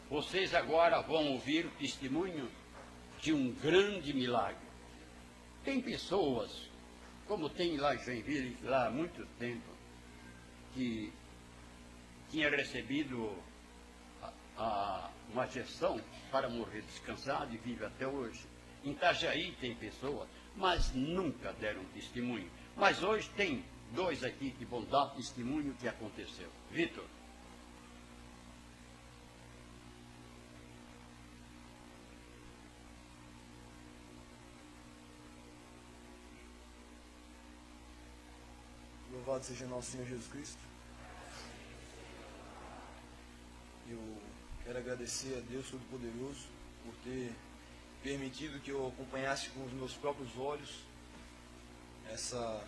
Vocês agora vão ouvir o testemunho de um grande milagre. Tem pessoas, como tem lá em Joinville, lá há muito tempo, que tinha recebido uma gestão para morrer descansado e vive até hoje. Em Itajaí tem pessoas, mas nunca deram testemunho. Mas hoje tem dois aqui que vão dar testemunho que aconteceu. Vitor. Louvado seja nosso Senhor Jesus Cristo. Eu quero agradecer a Deus Todo-Poderoso por ter permitido que eu acompanhasse com os meus próprios olhos essa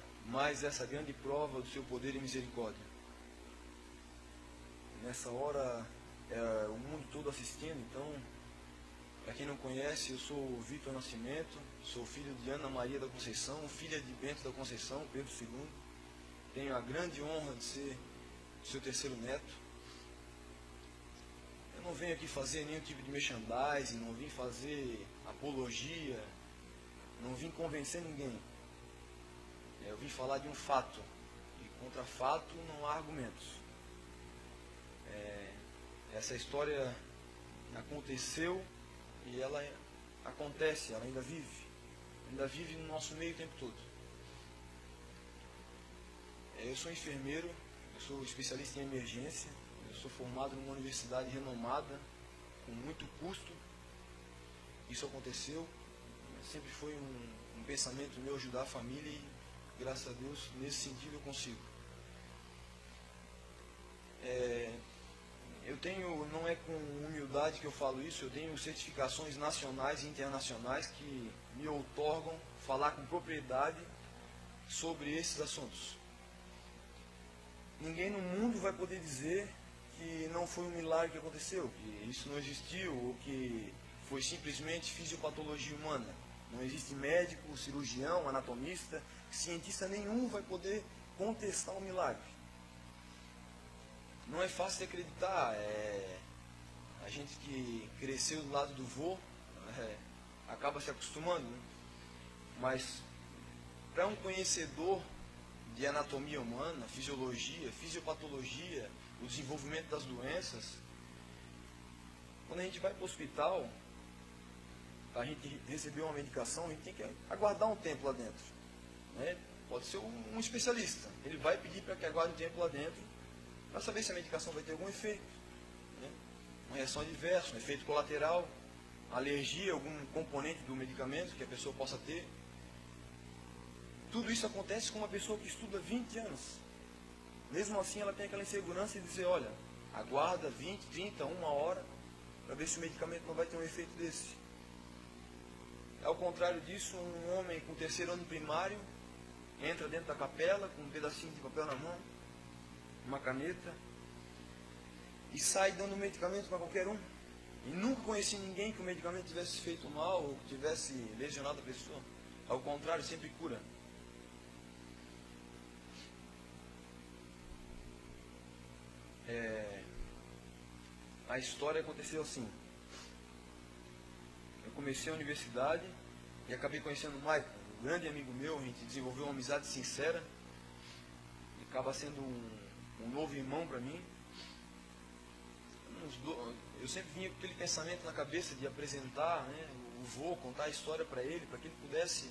grande prova do seu poder e misericórdia. Nessa hora, o mundo todo assistindo, então, para quem não conhece, eu sou o Vitor Nascimento, sou filho de Ana Maria da Conceição, filha de Bento da Conceição, Pedro II. Tenho a grande honra de ser seu terceiro neto. Eu não venho aqui fazer nenhum tipo de merchandising, não vim fazer apologia, não vim convencer ninguém. Eu vim falar de um fato, e contra fato não há argumentos. Essa história aconteceu e ela acontece, ela ainda vive no nosso meio o tempo todo. Eu sou enfermeiro, eu sou especialista em emergência, eu sou formado numa universidade renomada, com muito custo. Isso aconteceu, sempre foi um pensamento meu ajudar a família e, graças a Deus, nesse sentido eu consigo. Eu tenho, não é com humildade que eu falo isso, eu tenho certificações nacionais e internacionais que me outorgam falar com propriedade sobre esses assuntos. Ninguém no mundo vai poder dizer que não foi um milagre que aconteceu, que isso não existiu, ou que foi simplesmente fisiopatologia humana. Não existe médico, cirurgião, anatomista, cientista nenhum vai poder contestar o milagre. Não é fácil de acreditar. A gente que cresceu do lado do vô acaba se acostumando, né? Mas para um conhecedor de anatomia humana, fisiologia, fisiopatologia, o desenvolvimento das doenças, quando a gente vai para o hospital, a gente receber uma medicação, a gente tem que aguardar um tempo lá dentro, né? Pode ser um especialista, ele vai pedir para que aguarde um tempo lá dentro, para saber se a medicação vai ter algum efeito, né? Uma reação adversa, um efeito colateral, alergia, algum componente do medicamento que a pessoa possa ter. Tudo isso acontece com uma pessoa que estuda 20 anos. Mesmo assim, ela tem aquela insegurança de dizer, olha, aguarda 20, 30, 1 hora, para ver se o medicamento não vai ter um efeito desse. Ao contrário disso, um homem com 3º ano primário, entra dentro da capela, com um pedacinho de papel na mão, uma caneta, e sai dando medicamento para qualquer um. E nunca conheci ninguém que o medicamento tivesse feito mal, ou tivesse lesionado a pessoa. Ao contrário, sempre cura. A história aconteceu assim. Eu comecei a universidade e acabei conhecendo o Michael, um grande amigo meu. A gente desenvolveu uma amizade sincera e acaba sendo um novo irmão para mim. Eu sempre vinha com aquele pensamento na cabeça de apresentar, né, o vô, contar a história para ele que ele pudesse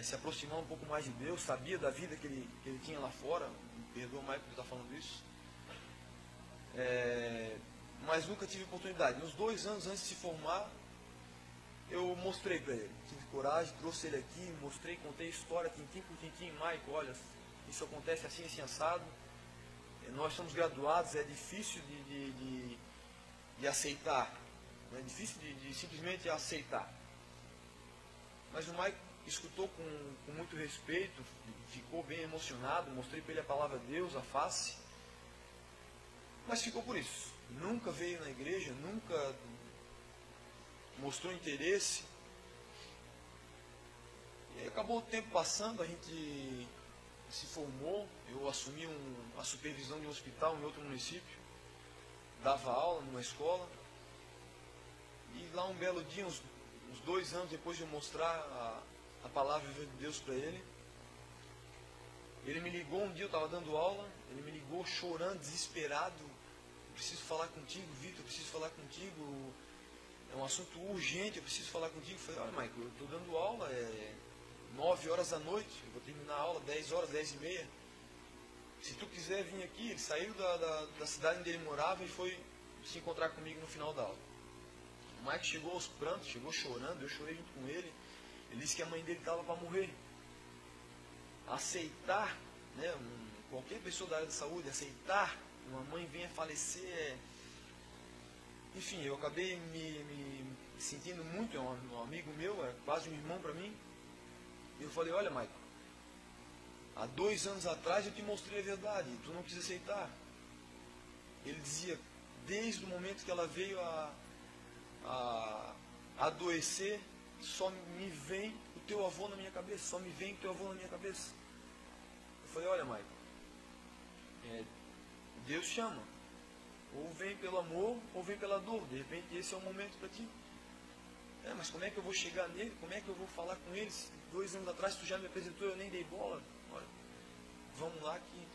se aproximar um pouco mais de Deus. Sabia da vida que ele tinha lá fora. Me perdoa, Michael, por estar falando isso. Mas nunca tive oportunidade. Nos 2 anos antes de se formar, eu mostrei para ele. Tive coragem, trouxe ele aqui, mostrei, contei a história, tintim por tintim. Michael, olha, isso acontece assim, assim, assado. Nós somos graduados, é difícil de aceitar. É difícil de simplesmente aceitar. Mas o Michael escutou com muito respeito, ficou bem emocionado, mostrei para ele a palavra de Deus, a face. Mas ficou por isso. Nunca veio na igreja, nunca mostrou interesse. E aí acabou o tempo passando, a gente se formou, eu assumi a supervisão de um hospital em outro município, dava aula numa escola. E lá um belo dia, uns 2 anos depois de eu mostrar a palavra de Deus para ele, ele me ligou um dia, eu estava dando aula, ele me ligou chorando, desesperado. Eu preciso falar contigo, Vitor, eu preciso falar contigo. É um assunto urgente, eu preciso falar contigo. Eu falei, olha, Michael, eu estou dando aula, 9 horas da noite, eu vou terminar a aula 10 horas, 10 e meia. Se tu quiser vir aqui, ele saiu da cidade onde ele morava e foi se encontrar comigo no final da aula. O Michael chegou aos prantos, chegou chorando, eu chorei junto com ele. Ele disse que a mãe dele estava para morrer. Aceitar, né, qualquer pessoa da área de saúde, aceitar que uma mãe venha falecer, enfim, eu acabei me sentindo muito, é um amigo meu, é quase um irmão para mim. E eu falei, olha, Michael, há 2 anos atrás eu te mostrei a verdade, tu não quis aceitar. Ele dizia, desde o momento que ela veio a adoecer, só me vem o teu avô na minha cabeça, só me vem o teu avô na minha cabeça. Eu falei, olha, Michael, Deus chama. Ou vem pelo amor, ou vem pela dor. De repente esse é o momento para ti. Mas como é que eu vou chegar nele? Como é que eu vou falar com eles? 2 anos atrás tu já me apresentou, eu nem dei bola. Olha, vamos lá que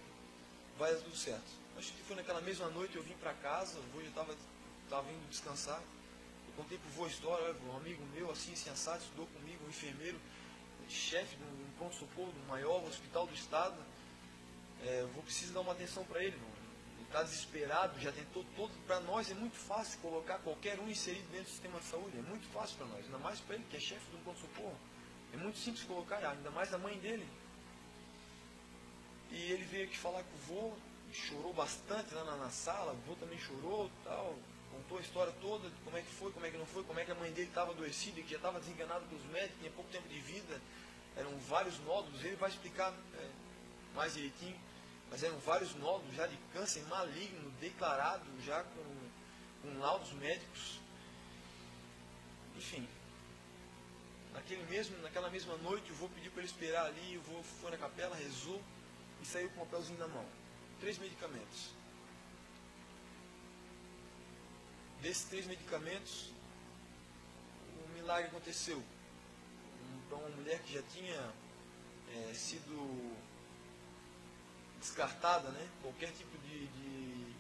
vai dar tudo certo. Acho que foi naquela mesma noite, eu vim para casa, o vô já estava indo descansar. Eu contei pro vô a história, olha, um amigo meu, assim assado, estudou comigo, um enfermeiro, chefe de um pronto-socorro do maior hospital do estado. Eu vou precisar dar uma atenção para ele, não. Ele está desesperado, já tentou todo. Para nós é muito fácil colocar qualquer um inserido dentro do sistema de saúde. É muito fácil para nós, ainda mais para ele que é chefe de um pronto-socorro. É muito simples colocar, ainda mais a mãe dele. E ele veio aqui falar com o vô, chorou bastante lá na sala, o vô também chorou, tal, contou a história toda, de como é que foi, como é que não foi, como é que a mãe dele estava adoecida, que já estava desenganada pelos médicos, tinha pouco tempo de vida, eram vários nódulos, ele vai explicar mais direitinho. Mas eram vários nódulos já de câncer maligno, declarado já com laudos médicos. Enfim, naquela mesma noite, o vô pediu para ele esperar ali, o vô foi na capela, rezou e saiu com um papelzinho na mão. 3 medicamentos. Desses 3 medicamentos, um milagre aconteceu. Então, uma mulher que já tinha sido descartada, né? Qualquer tipo de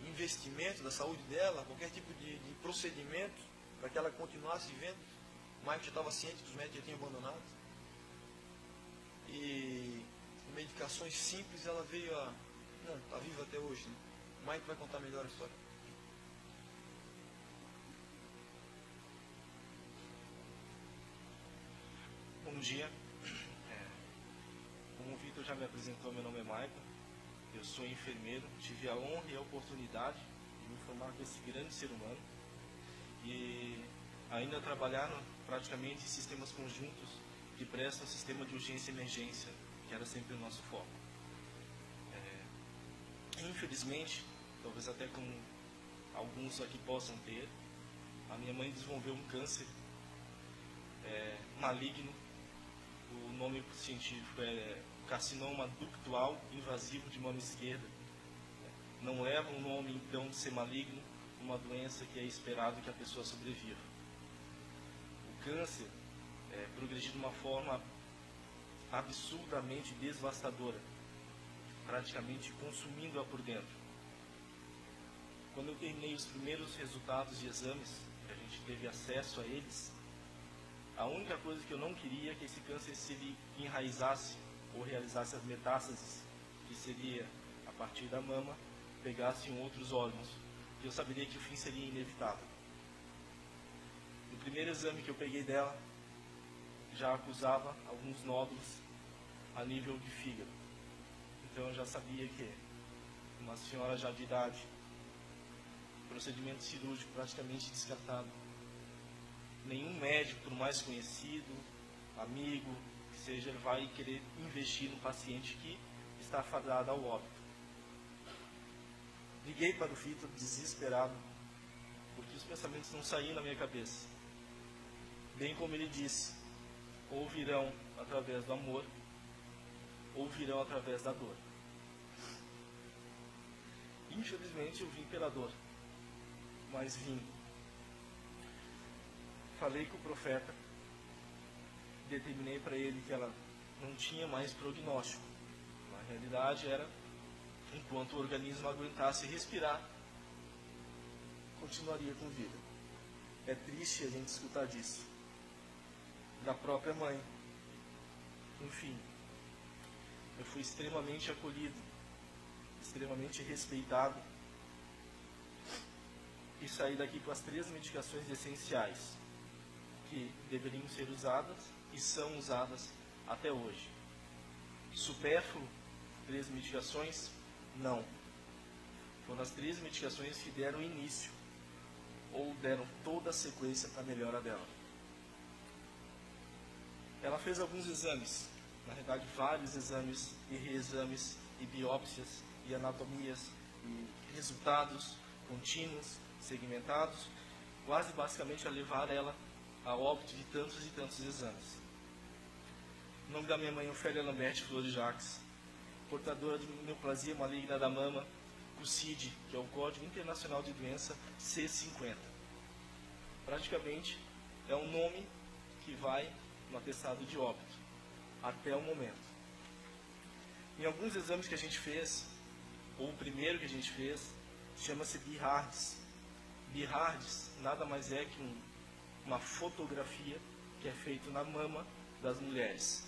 investimento da saúde dela, qualquer tipo de procedimento para que ela continuasse vivendo. O Mike já estava ciente que os médicos já tinham abandonado. E com medicações simples ela veio não, está viva até hoje, né? O Mike vai contar melhor a história. Bom dia. Como o Vitor já me apresentou, meu nome é Michael. Eu sou enfermeiro, tive a honra e a oportunidade de me formar com esse grande ser humano e ainda trabalhar praticamente em sistemas conjuntos que prestam sistema de urgência e emergência, que era sempre o nosso foco. Infelizmente, talvez até como alguns aqui possam ter, a minha mãe desenvolveu um câncer maligno. O nome científico é carcinoma ductual invasivo de mama esquerda. Não leva o nome, então, de ser maligno, uma doença que é esperado que a pessoa sobreviva. O câncer progrediu de uma forma absurdamente devastadora, praticamente consumindo-a por dentro. Quando eu terminei os primeiros resultados de exames, que a gente teve acesso a eles, a única coisa que eu não queria é que esse câncer se enraizasse ou realizasse as metástases, que seria, a partir da mama, pegasse em outros órgãos, e eu saberia que o fim seria inevitável. No primeiro exame que eu peguei dela, já acusava alguns nódulos a nível de fígado. Então eu já sabia que uma senhora já de idade, procedimento cirúrgico praticamente descartado. Nenhum médico, por mais conhecido, amigo, que seja, ele vai querer investir no paciente que está fadado ao óbito. Liguei para o Vitor desesperado, porque os pensamentos não saíam da minha cabeça. Bem como ele disse, ou virão através do amor, ou virão através da dor. Infelizmente eu vim pela dor, mas vim. falei com o profeta, determinei para ele que ela não tinha mais prognóstico. Na realidade era, enquanto o organismo aguentasse respirar, continuaria com vida. É triste a gente escutar disso. Da própria mãe. Enfim, eu fui extremamente acolhido, extremamente respeitado, e saí daqui com as 3 medicações essenciais que deveriam ser usadas e são usadas até hoje. Supérfluo, 3 medicações? Não. Foram as 3 medicações que deram início ou deram toda a sequência para a melhora dela. Ela fez alguns exames, na verdade vários exames e reexames e biópsias e anatomias e resultados contínuos, segmentados, quase basicamente a levar ela a óbito de tantos e tantos exames. O nome da minha mãe é Ofélia Lambert Flores Jacques, portadora de neoplasia maligna da mama, o CID, que é o Código Internacional de Doença C50. Praticamente é um nome que vai no atestado de óbito, até o momento. Em alguns exames que a gente fez, ou o primeiro que a gente fez, chama-se BIHARDS. BIHARDS nada mais é que uma fotografia que é feita na mama das mulheres.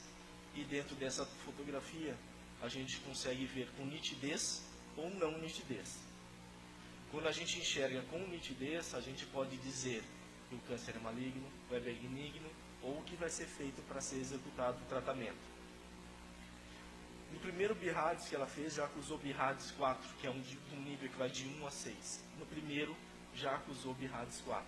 E dentro dessa fotografia, a gente consegue ver com nitidez ou não nitidez. Quando a gente enxerga com nitidez, a gente pode dizer que o câncer é maligno, ou é benigno, ou o que vai ser feito para ser executado o tratamento. No primeiro BIHARDS que ela fez, já acusou BIHARDS 4, que é um nível que vai de 1 a 6. No primeiro, já acusou BIHARDS 4.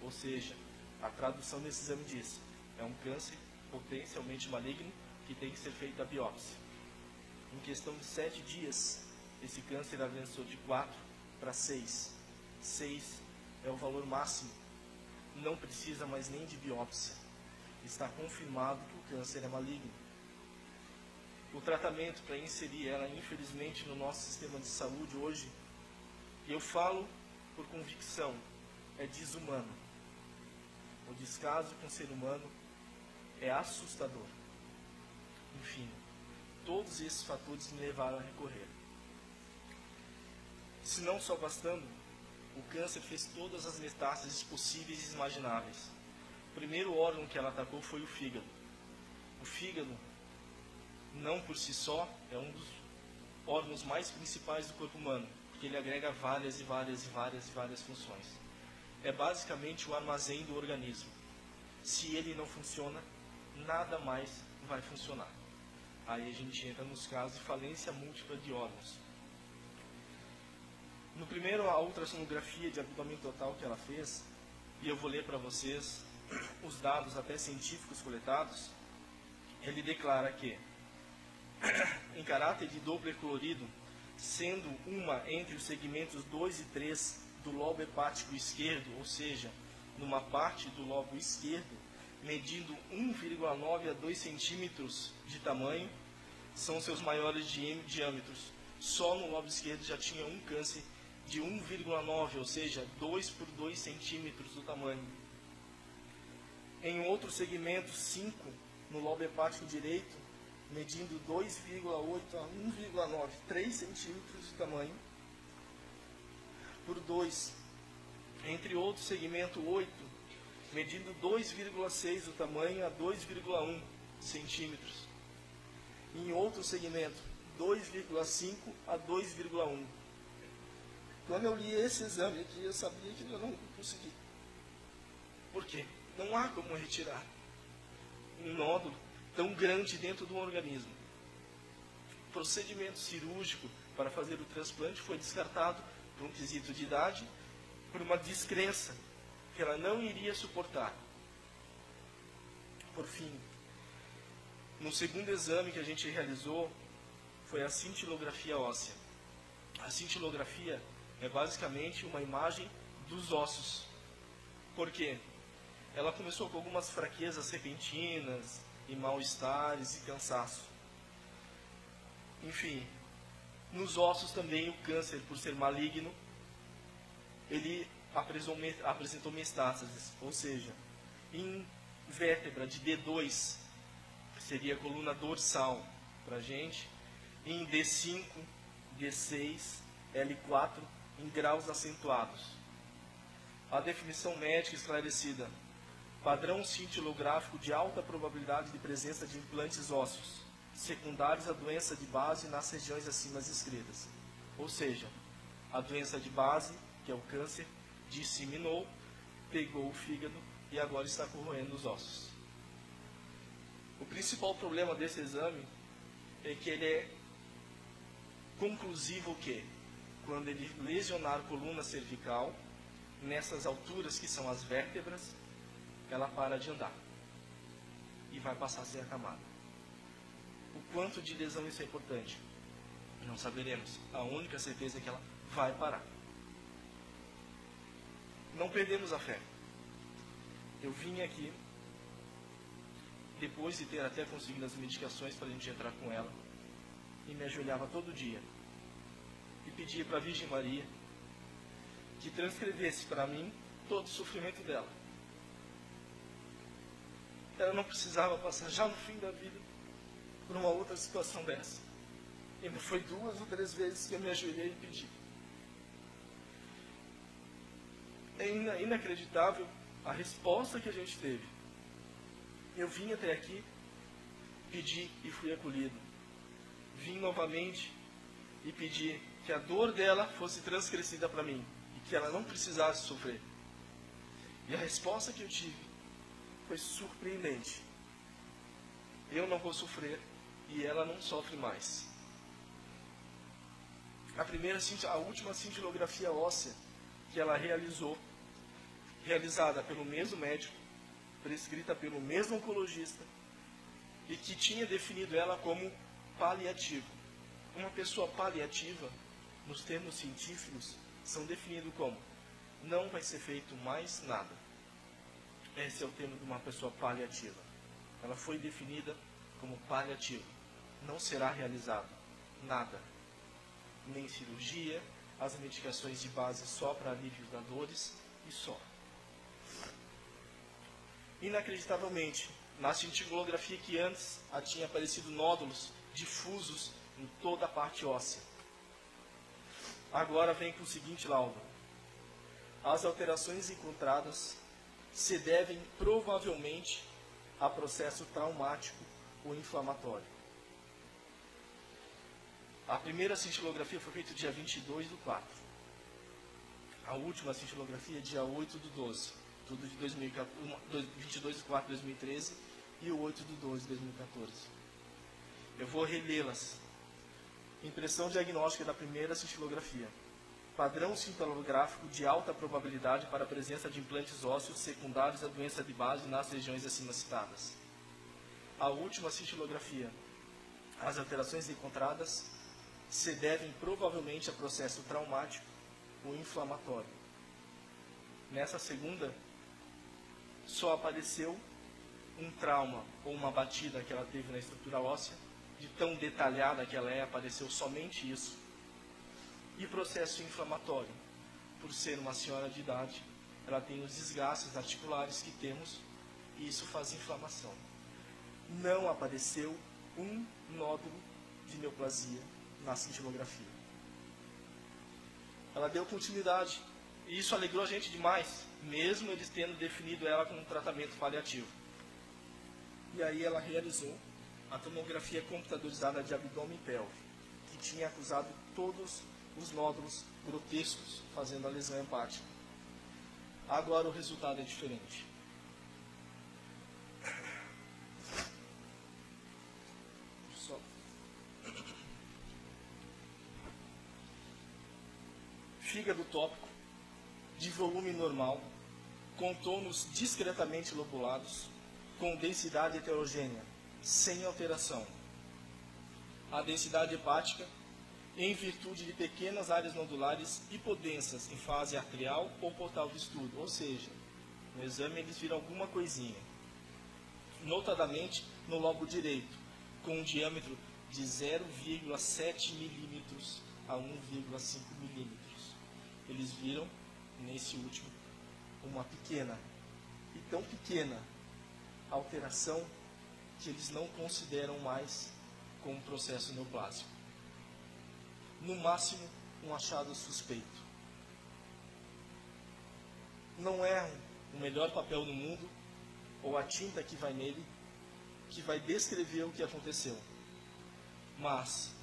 Ou seja, a tradução desse exame diz, é um câncer potencialmente maligno que tem que ser feita a biópsia. Em questão de 7 dias, esse câncer avançou de 4 para 6. 6 é o valor máximo. Não precisa mais nem de biópsia. Está confirmado que o câncer é maligno. O tratamento para inserir ela, infelizmente, no nosso sistema de saúde hoje, eu falo por convicção, é desumano. O descaso com o ser humano é assustador. Enfim, todos esses fatores me levaram a recorrer. Se não só bastando, o câncer fez todas as metástases possíveis e imagináveis. O primeiro órgão que ela atacou foi o fígado. O fígado, não por si só, é um dos órgãos mais principais do corpo humano, porque ele agrega várias funções. É basicamente o armazém do organismo. Se ele não funciona, nada mais vai funcionar. Aí a gente entra nos casos de falência múltipla de órgãos. No primeiro, a ultrassonografia de abdômen total que ela fez, e eu vou ler para vocês os dados até científicos coletados, ele declara que, em caráter de Doppler colorido, sendo uma entre os segmentos 2 e 3 do lobo hepático esquerdo, ou seja, numa parte do lobo esquerdo, medindo 1,9 a 2 centímetros de tamanho, são seus maiores diâmetros. Só no lobo esquerdo já tinha um câncer de 1,9, ou seja, 2 por 2 centímetros do tamanho. Em outro segmento, 5, no lobo hepático direito, medindo 2,8 a 1,9, 3 centímetros de tamanho, por 2. Entre outro segmento, 8, medindo 2,6 do tamanho a 2,1 centímetros. Em outro segmento, 2,5 a 2,1. Quando eu li esse exame aqui, eu sabia que eu não consegui. Por quê? Não há como retirar um nódulo tão grande dentro do organismo. O procedimento cirúrgico para fazer o transplante foi descartado por um quesito de idade, por uma descrença que ela não iria suportar. Por fim, no segundo exame que a gente realizou, foi a cintilografia óssea. A cintilografia é basicamente uma imagem dos ossos. Por quê? Ela começou com algumas fraquezas repentinas, e mal-estares e cansaço. Enfim, nos ossos também o câncer, por ser maligno, ele apresentou metástases, ou seja, Em vértebra de D2, que seria a coluna dorsal para a gente. Em D5, D6, L4, em graus acentuados. A definição médica esclarecida: padrão cintilográfico de alta probabilidade de presença de implantes ósseos, secundários à doença de base nas regiões acima descritas. Ou seja, a doença de base, que é o câncer, disseminou, pegou o fígado e agora está corroendo os ossos. O principal problema desse exame é que ele é conclusivo que, quando ele lesionar a coluna cervical, nessas alturas que são as vértebras, ela para de andar e vai passar a ser acamada. O quanto de lesão isso é importante? Não saberemos. A única certeza é que ela vai parar. Não perdemos a fé. Eu vim aqui, depois de ter até conseguido as medicações para a gente entrar com ela, e me ajoelhava todo dia e pedia para a Virgem Maria que transcrevesse para mim todo o sofrimento dela. Ela não precisava passar já no fim da vida por uma outra situação dessa. E não foi 2 ou 3 vezes que eu me ajoelhei e pedi. É inacreditável a resposta que a gente teve. Eu vim até aqui, pedi e fui acolhido. Vim novamente e pedi que a dor dela fosse transcrescida para mim e que ela não precisasse sofrer. E a resposta que eu tive foi surpreendente. Eu não vou sofrer e ela não sofre mais. A última cintilografia óssea que ela realizou, realizada pelo mesmo médico, prescrita pelo mesmo oncologista, e que tinha definido ela como paliativo. Uma pessoa paliativa, nos termos científicos, são definidos como: não vai ser feito mais nada. Esse é o termo de uma pessoa paliativa. Ela foi definida como paliativa. Não será realizado nada, nem cirurgia, as medicações de base só para alívio das dores e só. Inacreditavelmente, na cintilografia que antes tinha aparecido nódulos difusos em toda a parte óssea, agora vem com o seguinte laudo: as alterações encontradas se devem provavelmente a processo traumático ou inflamatório. A primeira cintilografia foi feita dia 22/4. A última cintilografia dia 8/12. Tudo de 22/4/2013 e o 8/12/2014. Eu vou relê-las. Impressão diagnóstica da primeira cintilografia. Padrão cintilográfico de alta probabilidade para a presença de implantes ósseos secundários à doença de base nas regiões acima citadas. A última cintilografia. As alterações encontradas se devem provavelmente a processo traumático ou inflamatório. Nessa segunda, só apareceu um trauma ou uma batida que ela teve na estrutura óssea, de tão detalhada que ela é, apareceu somente isso. E processo inflamatório, por ser uma senhora de idade, ela tem os desgastes articulares que temos e isso faz inflamação. Não apareceu um nódulo de neoplasia na cintilografia. Ela deu continuidade e isso alegrou a gente demais, mesmo eles tendo definido ela como um tratamento paliativo. E aí ela realizou a tomografia computadorizada de abdômen e pelve, que tinha acusado todos os nódulos grotescos, fazendo a lesão hepática. Agora o resultado é diferente. Fígado tópico, de volume normal, com tônus discretamente lobulados, com densidade heterogênea, sem alteração. A densidade hepática, em virtude de pequenas áreas nodulares hipodensas em fase arterial ou portal de estudo, ou seja, no exame eles viram alguma coisinha. Notadamente no lobo direito, com um diâmetro de 0,7 milímetros a 1,5 milímetros. Eles viram, nesse último, uma pequena, e tão pequena, alteração que eles não consideram mais como processo neoplásico. No máximo, um achado suspeito. Não é o melhor papel no mundo, ou a tinta que vai nele, que vai descrever o que aconteceu. Mas,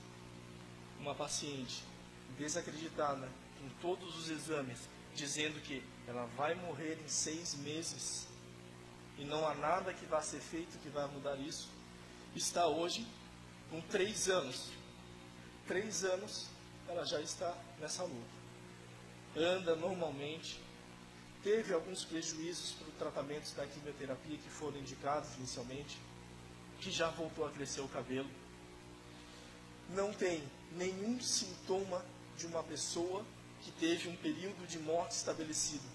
uma paciente desacreditada em todos os exames, dizendo que ela vai morrer em 6 meses, e não há nada que vá ser feito que vai mudar isso, está hoje com 3 anos. 3 anos, ela já está nessa luta. Anda normalmente. Teve alguns prejuízos para o tratamento da quimioterapia que foram indicados inicialmente, que já voltou a crescer o cabelo. Não tem nenhum sintoma de uma pessoa que teve um período de morte estabelecido.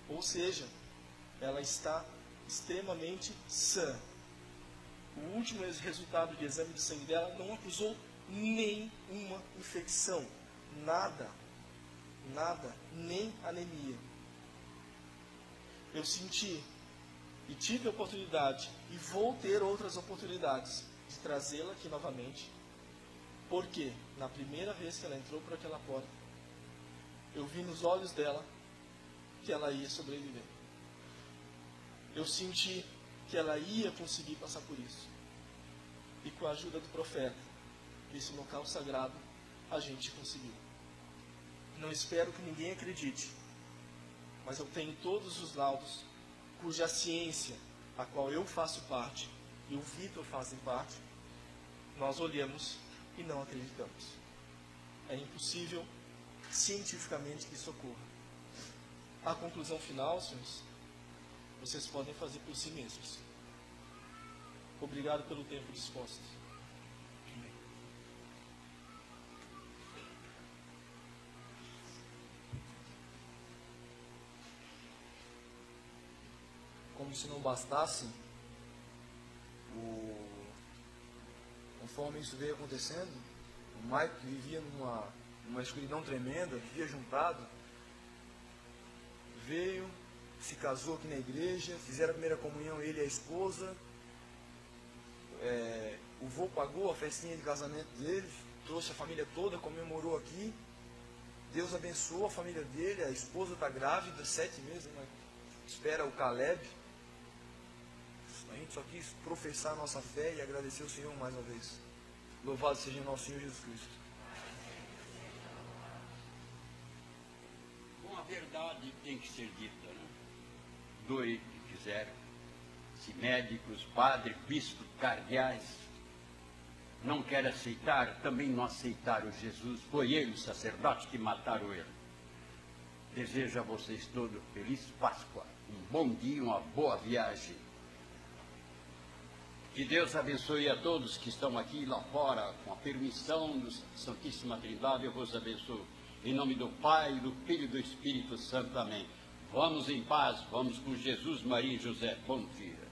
Ou seja, ela está extremamente sã. O último resultado de exame de sangue dela não acusou nenhuma infecção. Nada, nem anemia. Eu senti e tive a oportunidade, e vou ter outras oportunidades, de trazê-la aqui novamente, porque na primeira vez que ela entrou por aquela porta, eu vi nos olhos dela que ela ia sobreviver. Eu senti que ela ia conseguir passar por isso. E com a ajuda do profeta, desse local sagrado, a gente conseguiu. Não espero que ninguém acredite, mas eu tenho todos os laudos cuja ciência, a qual eu faço parte, e o Vitor fazem parte, nós olhamos e não acreditamos. É impossível cientificamente que isso ocorra. A conclusão final, senhores, vocês podem fazer por si mesmos. Obrigado pelo tempo disposto. Como se não bastasse, conforme isso veio acontecendo, o Mike vivia numa escuridão tremenda, vivia juntado, veio, se casou aqui na igreja, fizeram a primeira comunhão, ele e a esposa, o vô pagou a festinha de casamento dele, trouxe a família toda, comemorou aqui, Deus abençoou a família dele, a esposa está grávida, 7 meses, né? Espera o Caleb. A gente só quis professar a nossa fé e agradecer ao Senhor mais uma vez. Louvado seja o nosso Senhor Jesus Cristo. Bom, a verdade tem que ser dita, né? Doe o que quiser. Se médicos, padres, bispos, cardeais não querem aceitar, também não aceitaram Jesus. Foi ele, o sacerdote, que mataram ele. Desejo a vocês todos feliz Páscoa, um bom dia, uma boa viagem. Que Deus abençoe a todos que estão aqui e lá fora, com a permissão da Santíssima Trindade, eu vos abençoo. Em nome do Pai, do Filho e do Espírito Santo. Amém. Vamos em paz, vamos com Jesus, Maria e José. Bom dia.